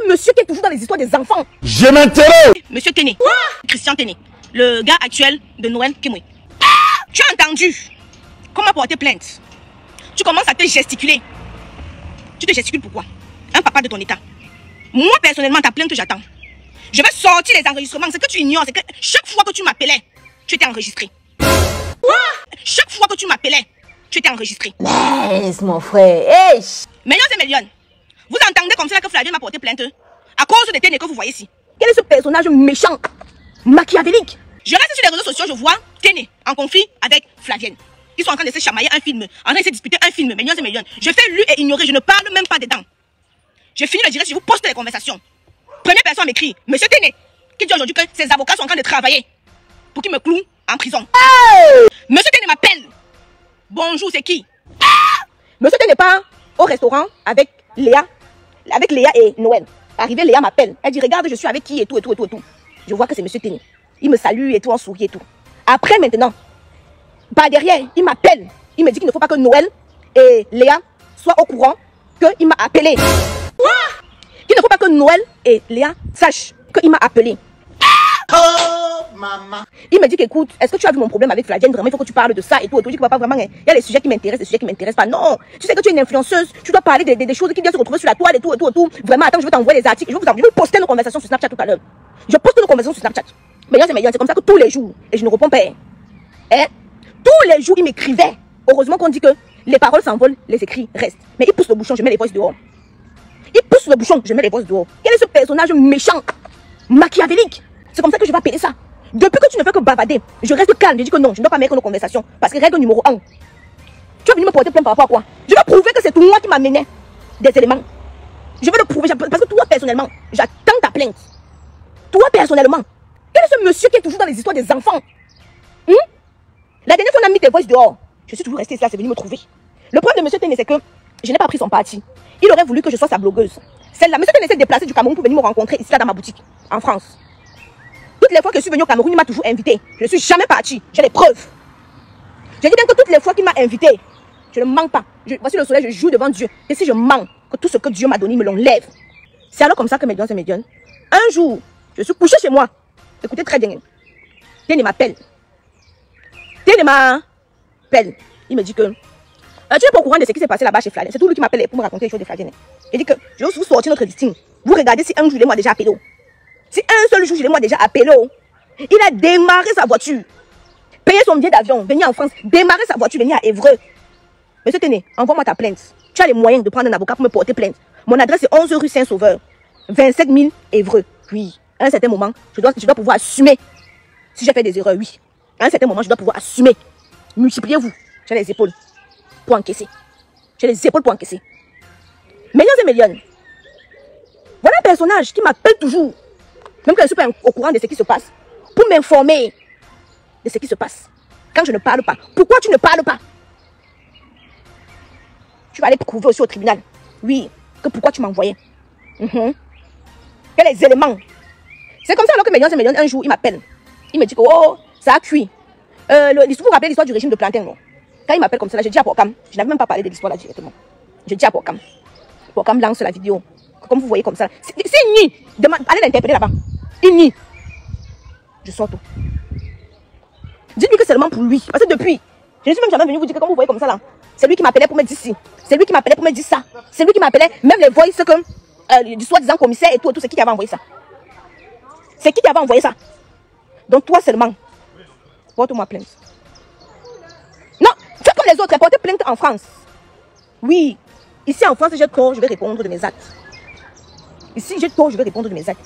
ce monsieur qui est toujours dans les histoires des enfants? Je m'interroge. Monsieur Téné. Quoi? Christian Téné. Le gars actuel de Noël Kemwe. Tu as entendu? Comment porter plainte? Tu commences à te gesticuler. Tu te gesticules pourquoi? Un papa de ton état. Moi, personnellement, ta plainte, j'attends. Je vais sortir les enregistrements. Ce que tu ignores, c'est que chaque fois que tu m'appelais, tu étais enregistré. Quoi? Chaque fois que tu m'appelais, tu étais enregistré. Laisse mon frère. Hey. Millions et millions. Vous entendez comme ça que Flavien m'a porté plainte à cause des Téné que vous voyez ici. Quel est ce personnage méchant, machiavélique? Je reste sur les réseaux sociaux, je vois Téné en conflit avec Flavienne. Ils sont en train de se chamailler un film, en train de se disputer un film, millions et millions. Je fais lu et ignorer, je ne parle même pas dedans. Je finis le direct, je vous poste les conversations. Première personne m'écrit, Monsieur Téné, qui dit aujourd'hui que ses avocats sont en train de travailler pour qu'il me cloue en prison. Hey. Monsieur Téné m'appelle. Bonjour, c'est qui? Monsieur Téné pas au restaurant avec Léa et Noël. Arrivé, Léa m'appelle. Elle dit, regarde, je suis avec qui et tout. Je vois que c'est Monsieur Téné. Il me salue et tout, on sourit et tout. Après, maintenant, par derrière, il m'appelle. Il me dit qu'il ne faut pas que Noël et Léa soient au courant qu'il m'a appelé. Quoi? Qu'il ne faut pas que Noël et Léa sachent qu'il m'a appelé. Oh, maman. Il me dit qu'écoute, est-ce que tu as vu mon problème avec Flavienne? Vraiment, il faut que tu parles de ça et tout. Je dis que papa, vraiment, il y a les sujets qui m'intéressent, des sujets qui m'intéressent pas. Non, tu sais que tu es une influenceuse, tu dois parler des choses qui viennent se retrouver sur la toile et tout. Vraiment, attends, je vais t'envoyer les articles. Je vais poster nos conversations sur Snapchat tout à l'heure. Je poste nos conversations sur Snapchat. Mais c'est comme ça que tous les jours, et je ne réponds pas. Hein? Tous les jours, il m'écrivait. Heureusement qu'on dit que les paroles s'envolent, les écrits restent. Mais il pousse le bouchon, je mets les voices dehors. Il pousse le bouchon, je mets les voices dehors. Quel est ce personnage méchant, machiavélique? C'est comme ça que je vais appeler ça. Depuis que tu ne fais que bavarder, je reste calme. Je dis que non, je ne dois pas mettre nos conversations. Parce que règle numéro 1, tu es venu me porter plainte par rapport à quoi? Je vais prouver que c'est toi qui m'amenais des éléments. Je vais le prouver. Parce que toi, personnellement, j'attends ta plainte. Toi, personnellement, quel est ce monsieur qui est toujours dans les histoires des enfants? La dernière fois, on a mis tes voices dehors. Je suis toujours restée là, c'est venu me trouver. Le problème de monsieur Téné, c'est que je n'ai pas pris son parti. Il aurait voulu que je sois sa blogueuse. Celle-là, monsieur Téné s'est déplacé du Cameroun pour venir me rencontrer ici, là, dans ma boutique, en France. Toutes les fois que je suis venue au Cameroun, il m'a toujours invité. Je ne suis jamais partie. J'ai les preuves. Je dis bien que toutes les fois qu'il m'a invité, je ne mens pas. Voici le soleil, je joue devant Dieu. Et si je mens, que tout ce que Dieu m'a donné, il me l'enlève. C'est alors comme ça que mes et mes un jour, je suis couchée chez moi. Écoutez très bien. Téné m'appelle. Téné m'appelle. Il me dit que tu n'es pas au courant de ce qui s'est passé là-bas chez Flavienne. C'est tout lui qui m'appelle pour me raconter les choses de Flavienne. Il dit que je vais vous sortir notre listing. Vous regardez si un jour il est moi déjà appelé. Si un seul jour, je l'ai moi déjà appelé, il a démarré sa voiture, payé son billet d'avion, venir en France, démarrer sa voiture, venir à Évreux. Monsieur Téné, envoie-moi ta plainte. Tu as les moyens de prendre un avocat pour me porter plainte. Mon adresse est 11 rue Saint-Sauveur, 27 000 Évreux. Oui, à un certain moment, je dois pouvoir assumer. Si j'ai fait des erreurs, oui. À un certain moment, je dois pouvoir assumer. Multipliez-vous. J'ai les épaules pour encaisser. J'ai les épaules pour encaisser. Millions et millions. Voilà un personnage qui m'appelle toujours. Même quand je ne suis pas au courant de ce qui se passe, pour m'informer de ce qui se passe. Quand je ne parle pas, pourquoi tu ne parles pas? Tu vas aller prouver aussi au tribunal. Oui, que pourquoi tu m'envoyais. Il y a les éléments. C'est comme ça alors que millions et millions, un jour, il m'appelle. Il me dit que oh, ça a cuit. Vous vous rappelez l'histoire du régime de plantain, non? Quand il m'appelle comme ça, là, je dis à Porcam. Je n'avais même pas parlé de l'histoire là directement. Je dis à Porcam. Porcam lance la vidéo. Comme vous voyez comme ça. C'est une nuit. Allez l'interpeller là-bas. Une nuit. Je sors tout. Dites-lui que c'est seulement pour lui. Parce que depuis, je ne suis même jamais venu vous dire que comme vous voyez comme ça là, c'est lui qui m'appelait pour me dire ci. C'est lui qui m'appelait pour me dire ça. C'est lui qui m'appelait, même les voices que du soi-disant commissaire et tout, c'est qui avait envoyé ça? C'est qui avait envoyé ça? Donc toi seulement, porte-moi plainte. Non, fais comme les autres, portez plainte en France. Oui, ici en France, j'ai tort, je vais répondre de mes actes. Ici, j'ai tort, je vais répondre de mes actes.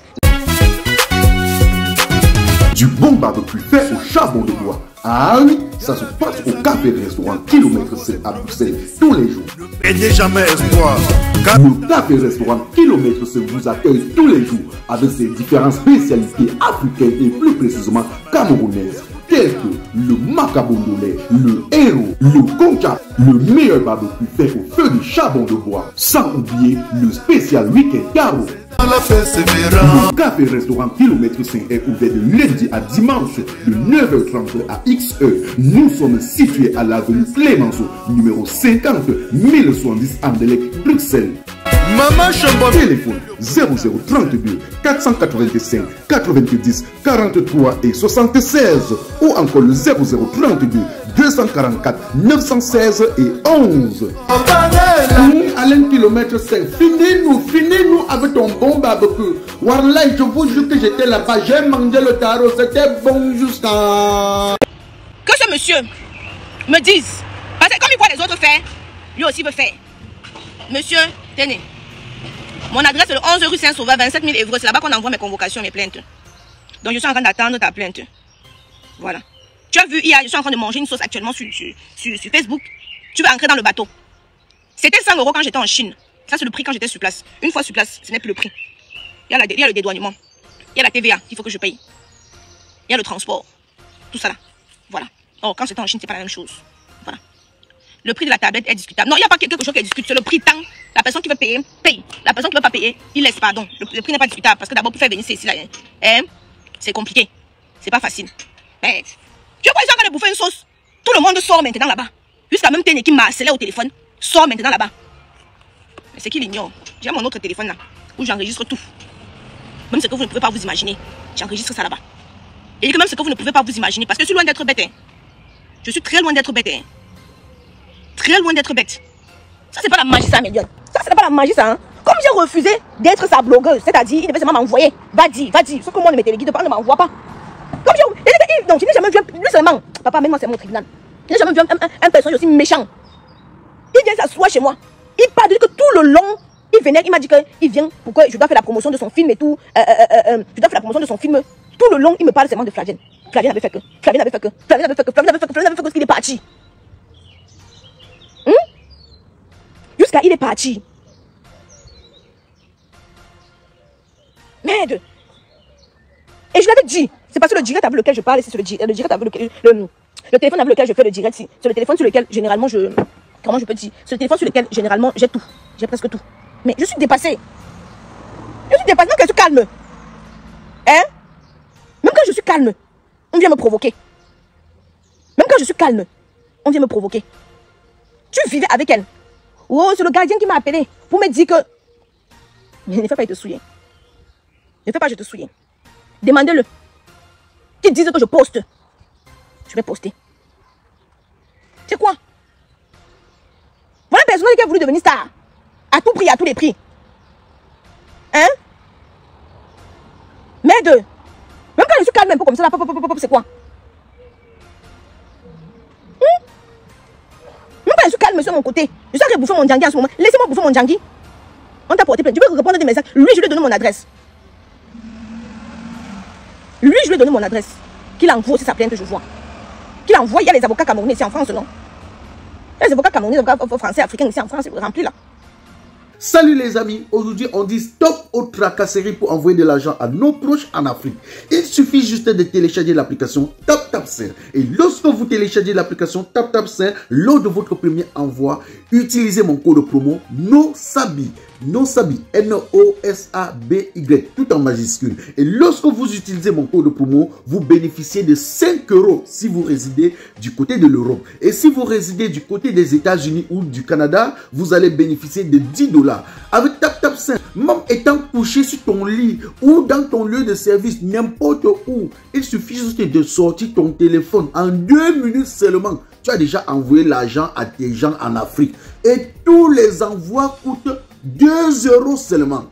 Du bon barbecue fait au charbon de bois. Ah oui, ça se passe au café restaurant Kilomètre C à Bruxelles tous les jours. Ne perdez jamais espoir. Le café restaurant Kilomètre C vous accueille tous les jours avec ses différentes spécialités africaines et plus précisément camerounaises, telles que le macabondolais, le héros, le concha, le meilleur barbecue fait au feu de charbon de bois. Sans oublier le spécial week-end carreau. Le café restaurant Kilomètre 5 est ouvert de lundi à dimanche de 9h30 à XE. Nous sommes situés à l'avenue Clémenceau, numéro 50 1070 Anderlecht, Bruxelles. Maman Chambon. Téléphone 0032 485 90 43 et 76 ou encore le 0032 244 916 et 11. Alain kilomètre 5. Finis-nous avec ton bon barbecue. Warlai, je vous jure que j'étais là-bas. J'ai mangé le tarot. C'était bon jusqu'à... Que ce monsieur me dise, parce que comme il voit les autres faire, lui aussi veut faire. Monsieur, tenez. Mon adresse est le 11 rue Saint-Sauveur, 27 000 Évreux. C'est là-bas qu'on envoie mes convocations, mes plaintes. Donc je suis en train d'attendre ta plainte. Voilà. Tu as vu, hier, je suis en train de manger une sauce actuellement sur Facebook. Tu vas entrer dans le bateau. C'était 100 € quand j'étais en Chine. Ça, c'est le prix quand j'étais sur place. Une fois sur place, ce n'est plus le prix. Il y a le dédouanement. Il y a la TVA qu'il faut que je paye. Il y a le transport. Tout ça là. Voilà. Oh, quand j'étais en Chine, c'est pas la même chose. Voilà. Le prix de la tablette est discutable. Non, il n'y a pas quelque chose qui est discutable. C'est le prix tant. La personne qui veut payer, paye. La personne qui ne veut pas payer, il laisse, pardon. Le prix n'est pas discutable. Parce que d'abord, pour faire venir ici, là, c'est compliqué. C'est pas facile. Mais, tu vois, ils sont en train de bouffer une sauce. Tout le monde sort maintenant là-bas. Jusqu'à même Téné qui m'a harcelé au téléphone, sort maintenant là-bas. Mais c'est qu'il ignore. J'ai mon autre téléphone là, où j'enregistre tout. Même ce que vous ne pouvez pas vous imaginer. J'enregistre ça là-bas. Et même ce que vous ne pouvez pas vous imaginer. Parce que je suis loin d'être bête. Hein. Je suis très loin d'être bête. Hein. Très loin d'être bête. Ça, c'est pas la magie, ça, Mélione. Ça, c'est pas la magie, ça. Hein. Comme j'ai refusé d'être sa blogueuse, c'est-à-dire, il devait seulement m'envoyer. Va dire. Sauf que moi, on ne me téléguide pas, ne m'envoie pas. Comme j'ai... Donc, je n'ai jamais vu... Lui seulement. Papa, même moi, c'est mon tribunal. Je n'ai jamais vu un personnage aussi méchant. Il vient s'asseoir chez moi. Il parle de que tout le long, il venait, il m'a dit qu'il vient pour que je dois faire la promotion de son film et tout. Je dois faire la promotion de son film. Tout le long, il me parle seulement de Flavienne. Flavienne avait fait que. Flavienne avait fait que. Flavienne avait fait que. Flavienne avait fait que. Flavienne avait fait que. Il est parti. Jusqu'à il est parti. Merde. Et je l'avais dit. C'est parce que le direct avec lequel je parle, c'est le direct avec lequel. Le téléphone avec lequel je fais le direct, c'est le téléphone sur lequel généralement je. Comment je peux dire? C'est le téléphone sur lequel généralement j'ai tout. J'ai presque tout. Mais je suis dépassée. Je suis dépassée. Même quand je suis calme. Hein? Même quand je suis calme, on vient me provoquer. Même quand je suis calme, on vient me provoquer. Tu vivais avec elle. Oh, c'est le gardien qui m'a appelé pour me dire que... Mais ne fais pas, il te souille. Ne fais pas, je te souille. Demandez-le. Qu'ils disent que je poste. Je vais poster. C'est quoi? Voilà un personnage qui a voulu devenir star. À tout prix, à tous les prix. Hein? Merde. Même quand je suis calme un peu comme ça, là, c'est quoi? Même quand je suis calme sur mon côté, je suis en train de bouffer mon djangui en ce moment. Laissez-moi bouffer mon djangui. On t'a porté plainte. Tu veux répondre à des messages? Lui, je lui ai donné mon adresse. Lui, je lui ai donné mon adresse. Qu'il envoie aussi sa plainte, je vois. Qu'il envoie, il y a les avocats camerounais ici en France, non? Il y a les avocats camerounais, les avocats français, africains ici en France, remplis là. Salut les amis, aujourd'hui on dit stop aux tracasseries pour envoyer de l'argent à nos proches en Afrique. Il suffit juste de télécharger l'application TapTapSend. Et lorsque vous téléchargez l'application TapTapSend, lors de votre premier envoi, utilisez mon code promo NOSABI. NOSABI, N-O-S-A-B-Y, tout en majuscule. Et lorsque vous utilisez mon code promo, vous bénéficiez de 5 € si vous résidez du côté de l'Europe. Et si vous résidez du côté des États-Unis ou du Canada, vous allez bénéficier de 10 $. Avec TapTapSend, même étant couché sur ton lit ou dans ton lieu de service, n'importe où, il suffit juste de sortir ton téléphone. En 2 minutes seulement, tu as déjà envoyé l'argent à tes gens en Afrique. Et tous les envois coûtent 2 € seulement.